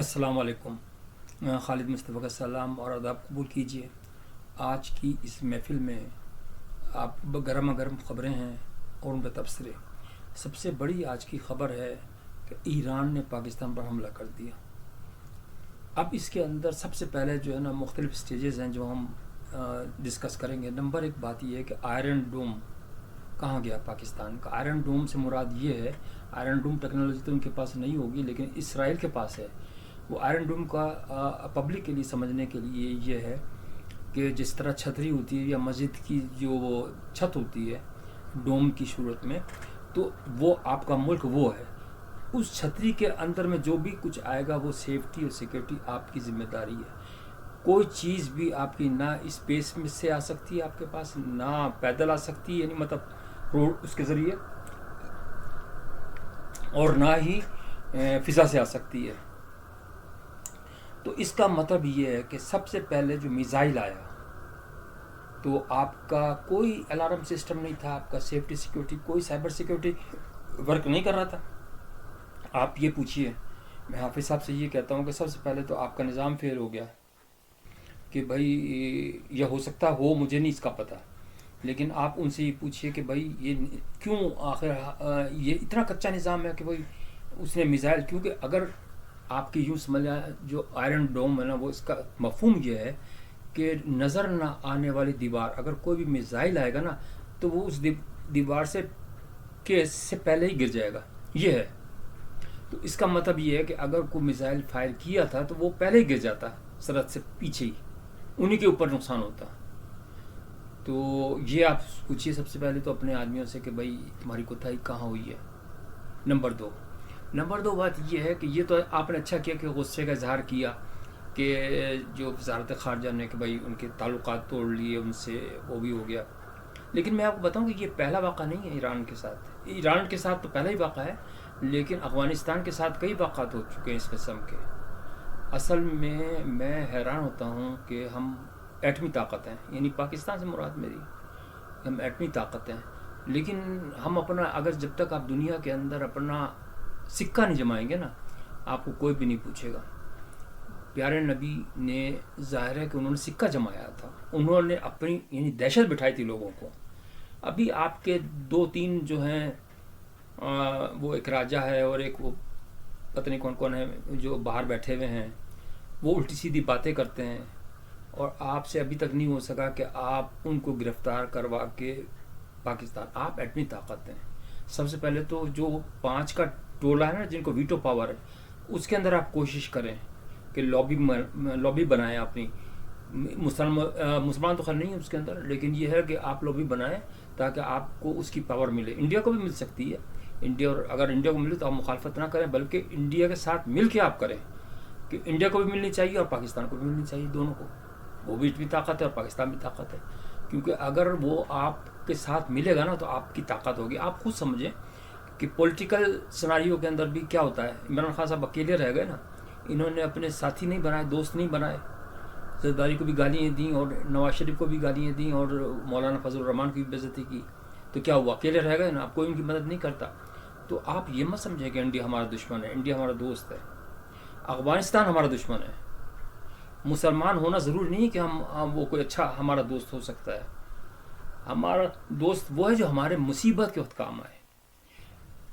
السلام علیکم. خالد مصطفیٰ کا سلام اور آداب قبول کیجیے. آج کی اس محفل میں آپ گرما گرم خبریں ہیں اور ان پہ تبصرے. سب سے بڑی آج کی خبر ہے کہ ایران نے پاکستان پر حملہ کر دیا. اب اس کے اندر سب سے پہلے جو ہے نا مختلف سٹیجز ہیں جو ہم ڈسکس کریں گے. نمبر ایک بات یہ ہے کہ آئرن ڈوم کہاں گیا پاکستان کا. آئرن ڈوم سے مراد یہ ہے، آئرن ڈوم ٹیکنالوجی تو ان کے پاس نہیں ہوگی لیکن اسرائیل کے پاس ہے. وہ آئرن ڈوم کا پبلک کے لیے سمجھنے کے لیے یہ ہے کہ جس طرح چھتری ہوتی ہے یا مسجد کی جو وہ چھت ہوتی ہے ڈوم کی صورت میں، تو وہ آپ کا ملک وہ ہے. اس چھتری کے اندر میں جو بھی کچھ آئے گا وہ سیفٹی اور سیکورٹی آپ کی ذمہ داری ہے. کوئی چیز بھی آپ کی نہ اسپیس میں سے آ سکتی ہے آپ کے پاس، نہ پیدل آ سکتی ہے، یعنی مطلب روڈ اس کے ذریعے، اور نہ ہی فضا سے آ سکتی ہے. تو اس کا مطلب یہ ہے کہ سب سے پہلے جو میزائل آیا تو آپ کا کوئی الارم سسٹم نہیں تھا، آپ کا سیفٹی سیکورٹی کوئی سائبر سیکورٹی ورک نہیں کر رہا تھا. آپ یہ پوچھئے، میں حافظ صاحب سے یہ کہتا ہوں کہ سب سے پہلے تو آپ کا نظام فیل ہو گیا کہ بھائی یہ ہو سکتا ہو، مجھے نہیں اس کا پتہ، لیکن آپ ان سے یہ پوچھئے کہ بھائی یہ کیوں آخر یہ اتنا کچا نظام ہے کہ بھائی اس نے میزائل، کیونکہ اگر آپ کی یوں سمجھ جو آئرن ڈوم ہے نا، وہ اس کا مفہوم یہ ہے کہ نظر نہ آنے والی دیوار، اگر کوئی بھی میزائل آئے گا نا تو وہ اس دیوار سے پہلے ہی گر جائے گا. یہ ہے. تو اس کا مطلب یہ ہے کہ اگر کوئی میزائل فائر کیا تھا تو وہ پہلے ہی گر جاتا سرحد سے پیچھے ہی، انہی کے اوپر نقصان ہوتا. تو یہ آپ پوچھیے سب سے پہلے تو اپنے آدمیوں سے کہ بھائی تمہاری کوتاہی کہاں ہوئی ہے. نمبر دو بات یہ ہے کہ یہ تو آپ نے اچھا کیا کہ غصے کا اظہار کیا کہ جو وزارت خارجہ نے کہ بھائی ان کے تعلقات توڑ لیے ان سے، وہ بھی ہو گیا. لیکن میں آپ کو بتاؤں کہ یہ پہلا واقعہ نہیں ہے ایران کے ساتھ. ایران کے ساتھ تو پہلا ہی واقعہ ہے، لیکن افغانستان کے ساتھ کئی واقعات ہو چکے ہیں اس قسم کے. اصل میں حیران ہوتا ہوں کہ ہم ایٹمی طاقت ہیں، یعنی پاکستان سے مراد میری، ہم ایٹمی طاقت ہیں، لیکن ہم اپنا اگر جب تک آپ دنیا کے اندر اپنا سکہ نہیں جمائیں گے نا، آپ کو کوئی بھی نہیں پوچھے گا. پیارے نبی نے ظاہر ہے کہ انہوں نے سکہ جمایا تھا، انہوں نے اپنی یعنی دہشت بٹھائی تھی لوگوں کو. ابھی آپ کے دو تین جو ہیں وہ ایک راجہ ہے اور ایک وہ پتہ نہیں کون کون ہے جو باہر بیٹھے ہوئے ہیں، وہ الٹی سیدھی باتیں کرتے ہیں اور آپ سے ابھی تک نہیں ہو سکا کہ آپ ان کو گرفتار کروا کے پاکستان. آپ ایٹمی طاقت ہیں. سب سے پہلے تو جو 5 کا ٹولہ ہے نا جن کو ویٹو پاور ہے، اس کے اندر آپ کوشش کریں کہ لابی بنائیں اپنی. مسلمان تو خیر نہیں ہے اس کے اندر، لیکن یہ ہے کہ آپ لابی بنائیں تاکہ آپ کو اس کی پاور ملے. انڈیا کو بھی مل سکتی ہے، اور اگر انڈیا کو ملے تو آپ مخالفت نہ کریں بلکہ انڈیا کے ساتھ مل کے آپ کریں کہ انڈیا کو بھی ملنی چاہیے اور پاکستان کو بھی ملنی چاہیے، دونوں کو. وہ بھی طاقت ہے اور پاکستان بھی طاقت ہے، کیونکہ اگر وہ آپ کے ساتھ ملے گا نا تو آپ کی طاقت ہوگی. آپ خود سمجھیں کہ پولیٹیکل سناریو کے اندر بھی کیا ہوتا ہے. عمران خان صاحب اکیلے رہ گئے نا، انہوں نے اپنے ساتھی نہیں بنائے، دوست نہیں بنائے. زرداری کو بھی گالیاں دیں اور نواز شریف کو بھی گالیاں دیں اور مولانا فضل الرحمان کی بھی بے عزتی کی. تو کیا ہوا؟ اکیلے رہ گئے نا، آپ کوئی ان کی مدد نہیں کرتا. تو آپ یہ مت سمجھیں کہ انڈیا ہمارا دشمن ہے. انڈیا ہمارا دوست ہے. افغانستان ہمارا دشمن ہے. مسلمان ہونا ضروری نہیں کہ ہم وہ کوئی اچھا ہمارا دوست ہو سکتا ہے. ہمارا دوست وہ ہے جو ہمارے مصیبت کے وقت کام آئے.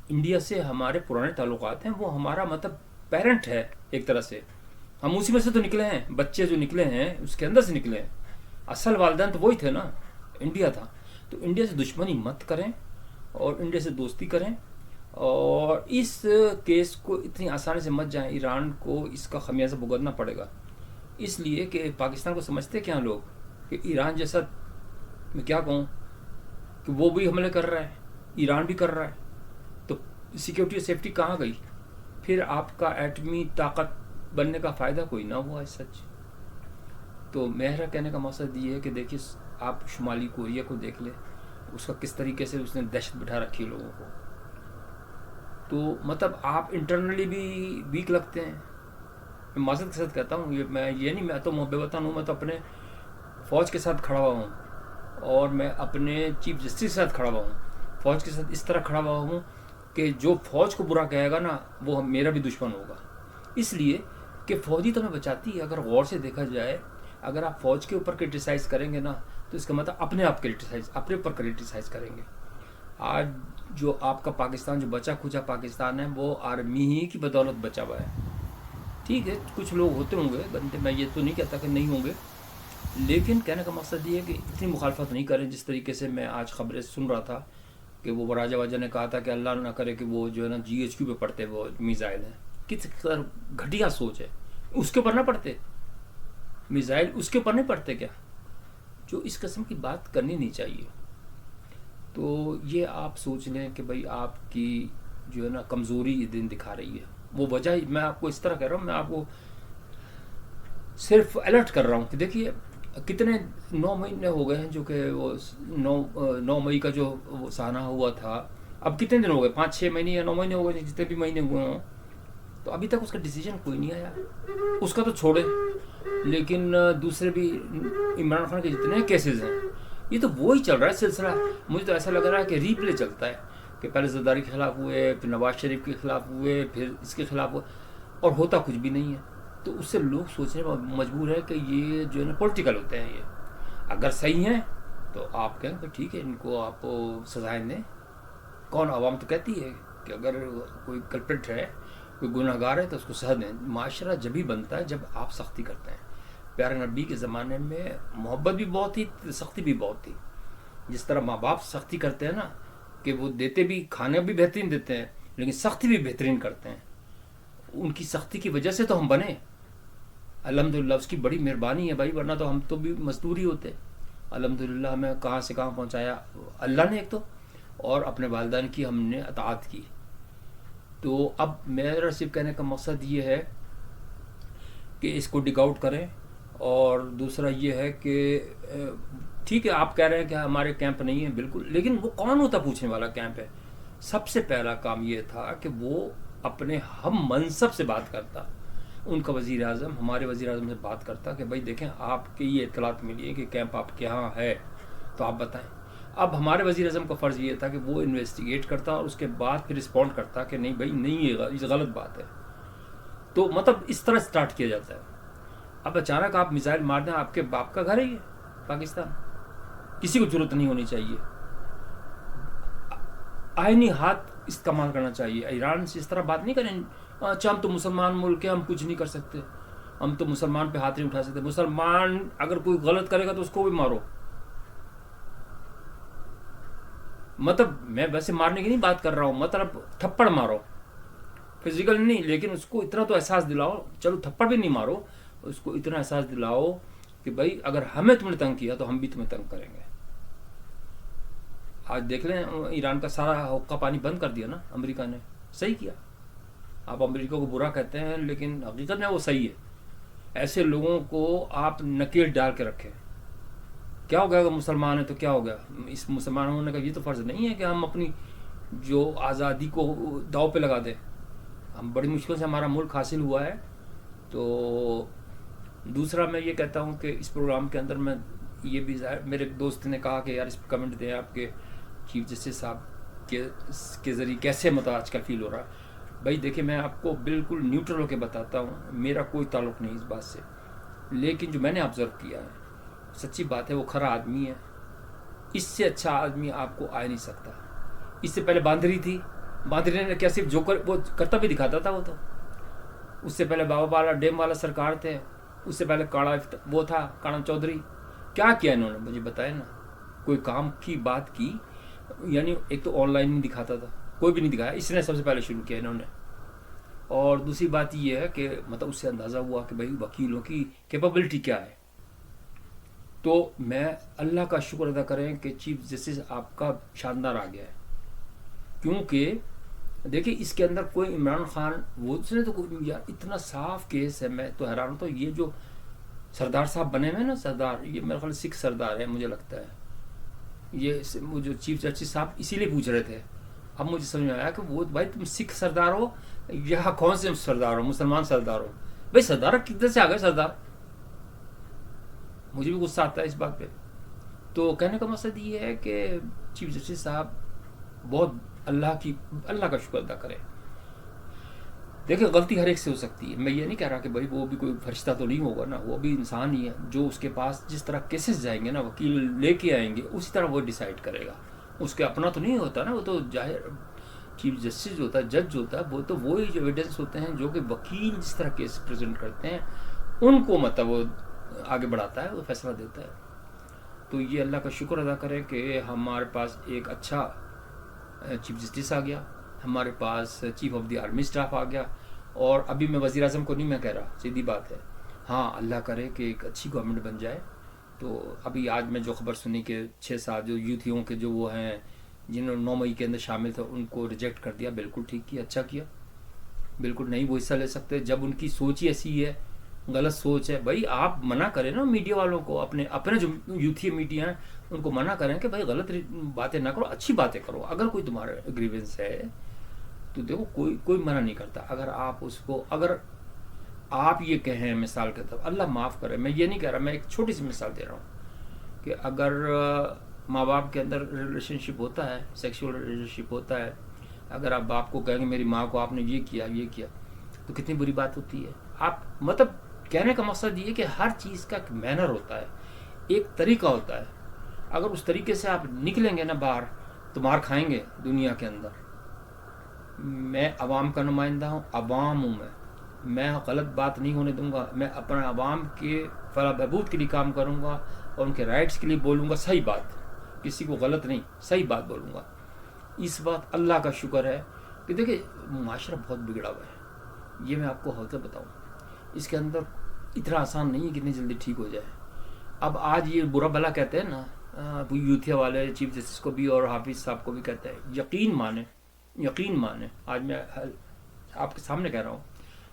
انڈیا سے ہمارے پرانے تعلقات ہیں، وہ ہمارا مطلب پیرنٹ ہے ایک طرح سے. ہم اسی میں سے تو نکلے ہیں، بچے جو نکلے ہیں اس کے اندر سے نکلے ہیں. اصل والدین تو وہی تھے نا، انڈیا تھا. تو انڈیا سے دشمنی مت کریں اور انڈیا سے دوستی کریں، اور اس کیس کو اتنی آسانی سے مت جائیں. ایران کو اس کا خمیازہ بھگتنا پڑے گا، اس لیے کہ پاکستان کو سمجھتے کیا لوگ کہ ایران جیسا، میں کیا کہوں، کہ وہ بھی حملے کر رہا ہے، ایران بھی کر رہا ہے، تو سیکیورٹی اور سیفٹی کہاں گئی؟ پھر آپ کا ایٹمی طاقت بننے کا فائدہ کوئی نہ ہوا ہے سچ. تو میرا کہنے کا مقصد یہ ہے کہ دیکھیے آپ شمالی کوریا کو دیکھ لیں، اس کا کس طریقے سے اس نے دہشت بٹھا رکھی ہے لوگوں کو. تو مطلب آپ انٹرنلی بھی ویک لگتے ہیں. میں معذرت کے ساتھ کہتا ہوں، میں تو محب وطن ہوں، میں تو اپنے فوج کے ساتھ کھڑا ہوا ہوں اور میں اپنے چیف جسٹس کے ساتھ کھڑا ہوا ہوں. فوج کے ساتھ اس طرح کھڑا ہوا ہوں کہ جو فوج کو برا کہے گا نا وہ میرا بھی دشمن ہوگا. اس لیے کہ فوجی تو ہمیں بچاتی ہے. اگر غور سے دیکھا جائے, اگر آپ فوج کے اوپر کرٹیسائز کریں گے نا تو اس کا مطلب اپنے اوپر کرٹیسائز کریں گے. آج جو آپ کا پاکستان, جو بچا کھچا پاکستان ہے, وہ آرمی ہی کی بدولت بچا ہوا ہے. ٹھیک ہے, کچھ لوگ ہوتے ہوں گے بندے, میں یہ تو نہیں کہتا کہ نہیں ہوں گے, لیکن کہنے کا مقصد یہ ہے کہ اتنی مخالفت نہیں کریں. جس طریقے سے میں آج خبریں سن رہا تھا کہ وہ راجا واجا نے کہا تھا کہ اللہ نہ کرے کہ وہ جو ہے نا GHQ پہ پڑتے وہ میزائل ہیں. کس قدر گھٹیا سوچ ہے. اس کے اوپر نہ پڑتے میزائل, اس کے اوپر نہیں پڑتے کیا؟ جو اس قسم کی بات کرنی نہیں چاہیے. تو یہ آپ سوچ لیں کہ بھائی آپ کی جو ہے نا کمزوری یہ دن دکھا رہی ہے. وہ وجہ میں آپ کو اس طرح کہہ رہا ہوں, میں آپ کو صرف الرٹ کر رہا ہوں کہ دیکھیے کتنے 9 مہینے ہو گئے ہیں جو کہ وہ 9 مئی کا جو وہ سانحہ ہوا تھا. اب کتنے دن ہو گئے, 5-6 مہینے یا 9 مہینے ہو گئے, جتنے بھی مہینے ہوئے ہوں, تو ابھی تک اس کا ڈیسیجن کوئی نہیں آیا. اس کا تو چھوڑے, لیکن دوسرے بھی عمران خان کے جتنے کیسز ہیں یہ تو وہی چل رہا ہے سلسلہ. مجھے تو ایسا لگ رہا ہے کہ ریپلے چلتا ہے کہ پہلے زرداری کے خلاف ہوئے, پھر نواز شریف کے خلاف ہوئے, پھر اس کے خلاف ہوئے, اور ہوتا کچھ بھی نہیں ہے. تو اس سے لوگ سوچنے پر مجبور ہے کہ یہ جو ہے نا پولیٹیکل ہوتے ہیں. یہ اگر صحیح ہیں تو آپ کہیں کہ ٹھیک ہے, ان کو آپ سزائیں دیں. کون, عوام تو کہتی ہے کہ اگر کوئی کلپریٹ ہے, کوئی گناہ گار ہے تو اس کو سزا دیں. معاشرہ جب ہی بنتا ہے جب آپ سختی کرتے ہیں. پیارے نبی کے زمانے میں محبت بھی بہت تھی, سختی بھی بہت تھی. جس طرح ماں باپ سختی کرتے ہیں نا کہ وہ دیتے بھی, کھانے بھی بہترین دیتے ہیں, لیکن سختی بھی بہترین کرتے ہیں. ان کی سختی کی وجہ سے تو ہم بنے. الحمدللہ اس کی بڑی مہربانی ہے بھائی, ورنہ تو ہم تو بھی مزدور ہی ہوتے. الحمدللہ ہمیں کہاں سے کہاں پہنچایا اللہ نے ایک تو, اور اپنے والدین کی ہم نے اطاعت کی. تو اب میرا صرف کہنے کا مقصد یہ ہے کہ اس کو ڈگ آؤٹ کریں. اور دوسرا یہ ہے کہ ٹھیک ہے آپ کہہ رہے ہیں کہ ہمارے کیمپ نہیں ہیں, بالکل, لیکن وہ کون ہوتا پوچھنے والا کیمپ ہے. سب سے پہلا کام یہ تھا کہ وہ اپنے ہم منصب سے بات کرتا. ان کا وزیر اعظم ہمارے وزیر اعظم سے بات کرتا کہ بھائی دیکھیں آپ کی یہ اطلاعات ملی ہے کہ کیمپ آپ کے یہاں ہے, تو آپ بتائیں. اب ہمارے وزیر اعظم کا فرض یہ تھا کہ وہ انویسٹیگیٹ کرتا اور اس کے بعد پھر رسپونڈ کرتا کہ نہیں بھائی نہیں, یہ غلط بات ہے. تو مطلب اس طرح سٹارٹ کیا جاتا ہے. اب اچانک آپ میزائل مار دیں, آپ کے باپ کا گھر ہے یہ پاکستان, کسی کو ضرورت نہیں ہونی چاہیے. آئینی ہاتھ استعمال کرنا چاہیے. ایران سے اس طرح بات نہیں کریں, اچھا ہم تو مسلمان ملک ہیں, ہم کچھ نہیں کر سکتے, ہم تو مسلمان پہ ہاتھ نہیں اٹھا سکتے. مسلمان اگر کوئی غلط کرے گا تو اس کو بھی مارو. مطلب میں ویسے مارنے کی نہیں بات کر رہا ہوں, مطلب تھپڑ مارو, فزیکل نہیں, لیکن اس کو اتنا تو احساس دلاؤ. چلو تھپڑ بھی نہیں مارو, اس کو اتنا احساس دلاؤ کہ بھائی اگر ہمیں تم نے تنگ کیا تو ہم بھی تمہیں تنگ کریں گے. آج دیکھ لیں ایران کا سارا حقہ پانی بند کر دیا نا امریکہ نے, صحیح کیا. آپ امریکہ کو برا کہتے ہیں لیکن حقیقت میں وہ صحیح ہے. ایسے لوگوں کو آپ نکیل ڈال کے رکھیں. کیا ہو گیا اگر مسلمان ہے تو کیا ہو گیا؟ اس مسلمان ہونے کا یہ تو فرض نہیں ہے کہ ہم اپنی جو آزادی کو داؤ پہ لگا دیں. ہم بڑی مشکل سے ہمارا ملک حاصل ہوا ہے. تو دوسرا میں یہ کہتا ہوں کہ اس پروگرام کے اندر میں یہ بھی میرے ایک دوست نے کہا کہ یار اس پہ کمنٹ دیں آپ کے چیف جسٹس صاحب کے ذریعے کیسے مطلب آج کل فیل ہو رہا ہے. بھائی دیکھیں میں آپ کو بالکل نیوٹرل ہو کے بتاتا ہوں, میرا کوئی تعلق نہیں اس بات سے, لیکن جو میں نے آبزرو کیا ہے سچی بات ہے, وہ کھرا آدمی ہے. اس سے اچھا آدمی آپ کو آ نہیں سکتا. اس سے پہلے باندری تھی, باندری نے کیا صرف جو وہ کرتا بھی دکھاتا تھا. وہ تو اس سے پہلے بابا والا ڈیم والا سرکار تھے, اس سے پہلے کاڑا وہ تھا کاڑا چودھری. کیا کیا انہوں نے مجھے بتائے نا, کوئی کام کی بات کی. یعنی ایک تو آن لائن نہیں دکھاتا تھا, کوئی بھی نہیں دکھایا, اس نے سب سے پہلے شروع کیا انہوں نے. اور دوسری بات یہ ہے کہ مطلب اس سے اندازہ ہوا کہ بھائی وکیلوں کی کیپبلٹی کیا ہے. تو میں اللہ کا شکر ادا کریں کہ چیف جسٹس آپ کا شاندار آ گیا ہے. کیونکہ دیکھیں اس کے اندر کوئی عمران خان وہ اس نے تو یار اتنا صاف کیس ہے. میں تو حیران ہوتا ہوں. یہ جو سردار صاحب بنے ہوئے نا, سردار, یہ میرے خیال سکھ سردار ہے مجھے لگتا ہے. یہ وہ جو چیف جسٹس صاحب اسی لیے پوچھ رہے تھے. اب مجھے سمجھ میں آیا کہ وہ بھائی تم سکھ سردار ہو یا کون سے سردار ہو, مسلمان سردار ہو. بھائی سردار کدھر سے آ گئے سردار؟ مجھے بھی غصہ آتا ہے اس بات پہ. تو کہنے کا مقصد یہ ہے کہ چیف جسٹس صاحب بہت اللہ کا شکر ادا کریں. دیکھیں غلطی ہر ایک سے ہو سکتی ہے، میں یہ نہیں کہہ رہا کہ بھائی وہ بھی کوئی فرشتہ تو نہیں ہوگا نا، وہ بھی انسان ہی ہے، جو اس کے پاس جس طرح کیسز جائیں گے نا، وکیل لے کے آئیں گے، اسی طرح وہ ڈیسائیڈ کرے گا، اس کے اپنا تو نہیں ہوتا نا، وہ تو ظاہر چیف جسٹس ہوتا ہے، جج ہوتا ہے، وہ تو وہی جو ایویڈنس ہوتے ہیں جو کہ وکیل جس طرح کیس پریزنٹ کرتے ہیں ان کو مطلب وہ آگے بڑھاتا ہے، وہ فیصلہ دیتا ہے. تو یہ اللہ کا شکر ادا کرے کہ ہمارے پاس ایک اچھا چیف جسٹس آ گیا، ہمارے پاس chief of the army staff آ گیا، اور ابھی میں وزیر اعظم کو نہیں میں کہہ رہا، سیدھی بات ہے، ہاں اللہ کرے کہ ایک اچھی گورنمنٹ بن جائے. تو ابھی آج میں جو خبر سنی کہ 6-7 جو یوتھیوں کے جو وہ ہیں جنہوں نے 9 مئی کے اندر شامل تھے ان کو ریجیکٹ کر دیا، بالکل ٹھیک کیا، اچھا کیا، بالکل نہیں وہ حصہ لے سکتے جب ان کی سوچ ہی ایسی ہے، غلط سوچ ہے. بھائی آپ منع کریں نا میڈیا والوں کو، اپنے جو یوتھی میڈیا ہیں ان کو منع کریں کہ بھائی غلط باتیں نہ کرو، اچھی باتیں کرو. اگر کوئی تمہارا گریونس ہے تو دیکھو کوئی منع نہیں کرتا، اگر آپ اس کو اگر آپ یہ کہیں مثال کے طور اللہ معاف کرے، میں یہ نہیں کہہ رہا، میں ایک چھوٹی سی مثال دے رہا ہوں کہ اگر ماں باپ کے اندر ریلیشن شپ ہوتا ہے، سیکشول ریلیشن شپ ہوتا ہے، اگر آپ باپ کو کہیں گے میری ماں کو آپ نے یہ کیا تو کتنی بری بات ہوتی ہے. آپ مطلب کہنے کا مقصد یہ کہ ہر چیز کا ایک مینر ہوتا ہے، ایک طریقہ ہوتا ہے. اگر اس طریقے سے آپ نکلیں گے نا باہر تو مار کھائیں گے دنیا کے اندر. میں عوام کا نمائندہ ہوں، عوام ہوں، میں غلط بات نہیں ہونے دوں گا، میں اپنے عوام کے فلاح بہبود کے لیے کام کروں گا اور ان کے رائٹس کے لیے بولوں گا صحیح بات، کسی کو غلط نہیں، صحیح بات بولوں گا. اس بات اللہ کا شکر ہے کہ دیکھیں معاشرہ بہت بگڑا ہوا ہے، یہ میں آپ کو حوصلہ بتاؤں، اس کے اندر اتنا آسان نہیں ہے کہ اتنی جلدی ٹھیک ہو جائے. اب آج یہ برا بھلا کہتے ہیں نا یوتھیا والے چیف جسٹس کو بھی اور حافظ صاحب کو بھی کہتے ہیں، یقین مانیں آج میں آپ کے سامنے کہہ رہا ہوں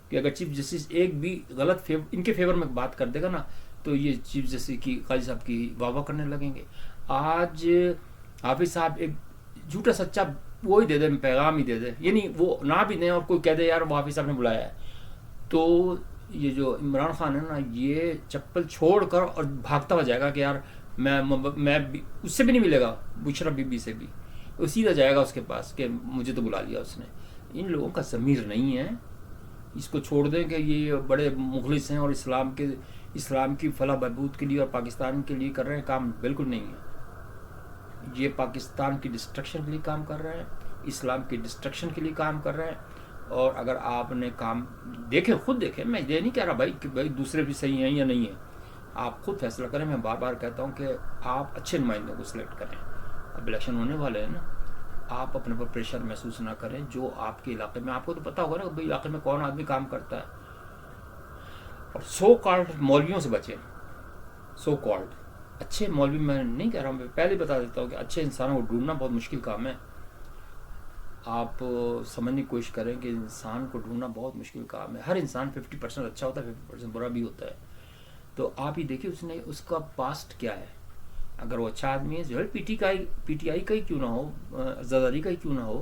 کہ اگر چیف جسٹس ایک بھی غلط ان کے فیور میں بات کر دے گا نا تو یہ چیف جسٹس کی قاضی صاحب کی واہ واہ کرنے لگیں گے. آج حافظ صاحب ایک جھوٹا سچا وہی دے دے، پیغام ہی دے دے، یعنی وہ نہ بھی دیں اور کوئی کہہ دے یار وہ حافظ صاحب نے بلایا ہے، تو یہ جو عمران خان ہے نا یہ چپل چھوڑ کر اور بھاگتا ہوا جائے گا کہ یار میں اس سے بھی نہیں ملے گا، بشرا بی بی سے بھی، وہ سیدھا جائے گا اس کے پاس کہ مجھے تو بلا لیا اس نے. ان لوگوں کا ضمیر نہیں ہے، اس کو چھوڑ دیں کہ یہ بڑے مخلص ہیں اور اسلام کی فلاح بہبود کے لیے اور پاکستان کے لیے کر رہے ہیں کام، بالکل نہیں ہے. یہ پاکستان کی ڈسٹرکشن کے لیے کام کر رہے ہیں، اسلام کی ڈسٹرکشن کے لیے کام کر رہے ہیں. اور اگر آپ نے کام خود دیکھیں، میں یہ نہیں کہہ رہا بھائی دوسرے بھی صحیح ہیں یا نہیں ہیں، آپ خود فیصلہ کریں. میں بار بار کہتا ہوں کہ آپ اچھے نمائندوں کو سلیکٹ کریں. اب الیکشن ہونے والے ہیں نا، آپ اپنے پر پریشر محسوس نہ کریں. جو آپ کے علاقے میں، آپ کو تو پتا ہوگا نا بھائی علاقے میں کون آدمی کام کرتا ہے، اور سو کالڈ مولویوں سے بچیں. سو کالڈ اچھے مولوی، میں نہیں کہہ رہا ہوں، میں پہلے بتا دیتا ہوں کہ اچھے انسانوں کو ڈھونڈنا بہت مشکل کام ہے. آپ سمجھنے کی کوشش کریں کہ انسان کو ڈھونڈنا بہت مشکل کام ہے. ہر انسان 50% اچھا ہوتا ہے، 50% برا بھی ہوتا ہے. تو آپ ہی دیکھیے اس کا پاسٹ کیا ہے. اگر وہ اچھا آدمی ہے، جو ہے پی ٹی آئی کا ہی کیوں نہ ہو، زرداری کا ہی کیوں نہ ہو،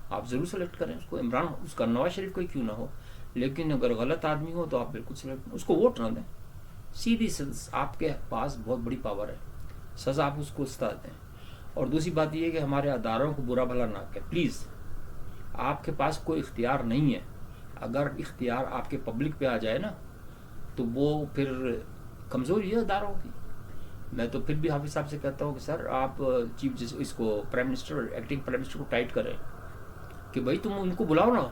آپ ضرور سلیکٹ کریں اس کو. اس کا نواز شریف کا ہی کیوں نہ ہو. لیکن اگر غلط آدمی ہو تو آپ بالکل سلیکٹ، اس کو ووٹ نہ دیں. سیدھی آپ کے پاس بہت بڑی پاور ہے، سزا آپ اس کو ستا دیں. اور دوسری بات یہ ہے کہ ہمارے اداروں کو برا بھلا نہ کریں پلیز. آپ کے پاس کوئی اختیار نہیں ہے. اگر اختیار آپ کے پبلک پہ آ جائے نا تو وہ پھر کمزوری ہے اداروں کی. میں تو پھر بھی حافظ صاحب سے کہتا ہوں کہ سر آپ چیف اس کو prime minister, acting prime minister کو ٹائٹ کریں کہ بھائی تم ان کو بلاؤ نا،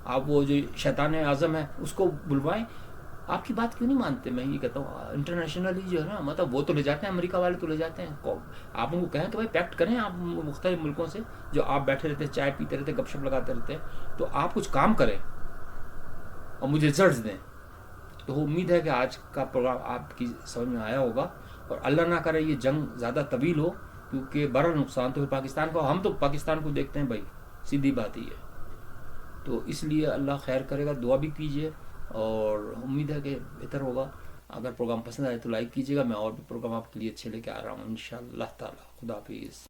آپ وہ جو شیطان اعظم ہے اس کو بلوائیں. آپ کی بات کیوں نہیں مانتے؟ میں یہ کہتا ہوں انٹرنیشنلی جو ہے نا، مطلب وہ تو لے جاتے ہیں، امریکہ والے تو لے جاتے ہیں. آپ ان کو کہیں کہ بھائی پیکٹ کریں آپ مختلف ملکوں سے، جو آپ بیٹھے رہتے ہیں چائے پیتے رہتے گپ شپ لگاتے رہتے ہیں، تو آپ کچھ کام کریں اور مجھے ریزلٹس دیں. تو امید ہے کہ آج کا پروگرام آپ کی سمجھ میں آیا ہوگا، اور اللہ نہ کرے یہ جنگ زیادہ طویل ہو، کیونکہ بڑا نقصان تو پاکستان کو، ہم تو پاکستان کو دیکھتے ہیں بھائی، سیدھی بات ہی ہے. تو اس لیے اللہ خیر کرے گا، دعا بھی کیجیے، اور امید ہے کہ بہتر ہوگا. اگر پروگرام پسند آئے تو لائک کیجیے گا. میں اور بھی پروگرام آپ کے لیے اچھے لے کے آ رہا ہوں انشاءاللہ تعالی. خدا حافظ.